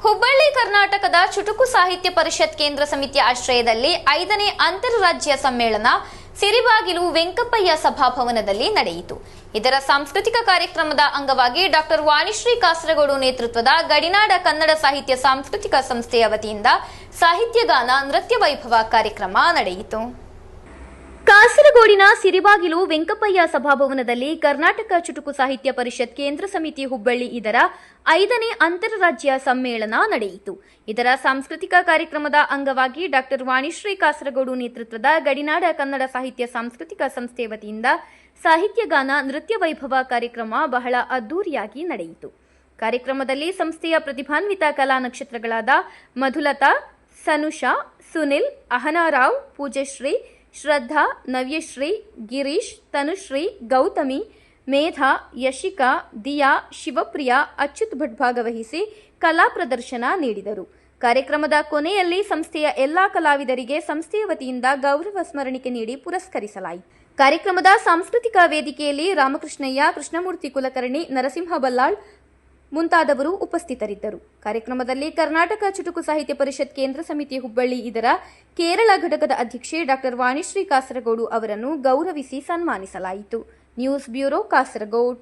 ಹುಬ್ಬಳ್ಳಿ ಕರ್ನಾಟಕದ ಚುಟುಕು ಸಾಹಿತ್ಯ ಪರಿಷತ್ ಕೇಂದ್ರ ಸಮಿತಿಯ ಆಶ್ರಯದಲ್ಲಿ 5ನೇ ಅಂತಾರಾಜ್ಯ ಸಮ್ಮೇಳನ ಸಿರಿಬಾಗಿಲು ವೆಂಕಪ್ಪಯ್ಯ ಸಭಾಭವನದಲ್ಲಿ ನಡೆಯಿತು. ಇದರ ಸಾಂಸ್ಕೃತಿಕ ಕಾರ್ಯಕ್ರಮದ ಅಂಗವಾಗಿ ಡಾಕ್ಟರ್ ವಾಣಿಶ್ರೀ ಕಾಸರಗೋಡು ನೇತೃತ್ವದ ಗಡಿನಾಡ ಕನ್ನಡ ಸಾಹಿತ್ಯ ಸಾಂಸ್ಕೃತಿಕ ಸಂಸ್ಥೆಯ ವತಿಯಿಂದ ಸಾಹಿತ್ಯಗಾನ ನೃತ್ಯ ವೈಭವ ಕಾರ್ಯಕ್ರಮ ನಡೆಯಿತು. ಕಾಸರಗೋಡಿನ ಸಿರಿಬಾಗಿಲು ವೆಂಕಪ್ಪಯ್ಯ ಸಭಾಭವನದಲ್ಲಿ ಕರ್ನಾಟಕ ಚುಟುಕು ಸಾಹಿತ್ಯ ಪರಿಷತ್ ಕೇಂದ್ರ ಸಮಿತಿ ಹುಬ್ಬಳ್ಳಿ ಇದರ 5ನೇ ಅಂತಾರಾಜ್ಯ ಸಮ್ಮೇಳನ ನಡೆಯಿತು. ಇದರ ಸಾಂಸ್ಕೃತಿಕ ಕಾರ್ಯಕ್ರಮದ ಅಂಗವಾಗಿ ಡಾಕ್ಟರ್ ವಾಣಿಶ್ರೀ ಕಾಸರಗೋಡು ನೇತೃತ್ವದ ಗಡಿನಾಡ ಕನ್ನಡ ಸಾಹಿತ್ಯ ಸಾಂಸ್ಕೃತಿಕ ಸಂಸ್ಥೆ ವತಿಯಿಂದ ಸಾಹಿತ್ಯಗಾನ ನೃತ್ಯ ವೈಭವ ಕಾರ್ಯಕ್ರಮ ಬಹಳ ಅದ್ದೂರಿಯಾಗಿ ನಡೆಯಿತು. ಕಾರ್ಯಕ್ರಮದಲ್ಲಿ ಸಂಸ್ಥೆಯ ಪ್ರತಿಭಾನ್ವಿತ ಕಲಾ ನಕ್ಷತ್ರಗಳಾದ ಮಧುಲತಾ, ಸನುಷಾ, ಸುನಿಲ್, ಅಹನಾರಾವ್, ಪೂಜಶ್ರೀ, ಶ್ರದ್ಧಾ, ನವ್ಯಶ್ರೀ, ಗಿರೀಶ್, ತನುಶ್ರೀ, ಗೌತಮಿ, ಮೇಧಾ, ಯಶಿಕಾ, ದಿಯಾ, ಶಿವಪ್ರಿಯ, ಅಚ್ಯುತ್ ಭಟ್ ಭಾಗವಹಿಸಿ ಕಲಾ ಪ್ರದರ್ಶನ ನೀಡಿದರು. ಕಾರ್ಯಕ್ರಮದ ಕೊನೆಯಲ್ಲಿ ಸಂಸ್ಥೆಯ ಎಲ್ಲಾ ಕಲಾವಿದರಿಗೆ ಸಂಸ್ಥೆಯ ವತಿಯಿಂದ ಗೌರವ ಸ್ಮರಣಿಕೆ ನೀಡಿ ಪುರಸ್ಕರಿಸಲಾಯಿತು. ಕಾರ್ಯಕ್ರಮದ ಸಾಂಸ್ಕೃತಿಕ ವೇದಿಕೆಯಲ್ಲಿ ರಾಮಕೃಷ್ಣಯ್ಯ, ಕೃಷ್ಣಮೂರ್ತಿ ಕುಲಕರ್ಣಿ, ನರಸಿಂಹ ಬಲ್ಲಾಳ್ ಮುಂತಾದವರು ಉಪಸ್ಥಿತರಿದ್ದರು. ಕಾರ್ಯಕ್ರಮದಲ್ಲಿ ಕರ್ನಾಟಕ ಚುಟುಕು ಸಾಹಿತ್ಯ ಪರಿಷತ್ ಕೇಂದ್ರ ಸಮಿತಿ ಹುಬ್ಬಳ್ಳಿ ಇದರ ಕೇರಳ ಘಟಕದ ಅಧ್ಯಕ್ಷೆ ಡಾಕ್ಟರ್ ವಾಣಿಶ್ರೀ ಕಾಸರಗೋಡು ಅವರನ್ನು ಗೌರವಿಸಿ ಸನ್ಮಾನಿಸಲಾಯಿತು. News bureau, Kasaragod.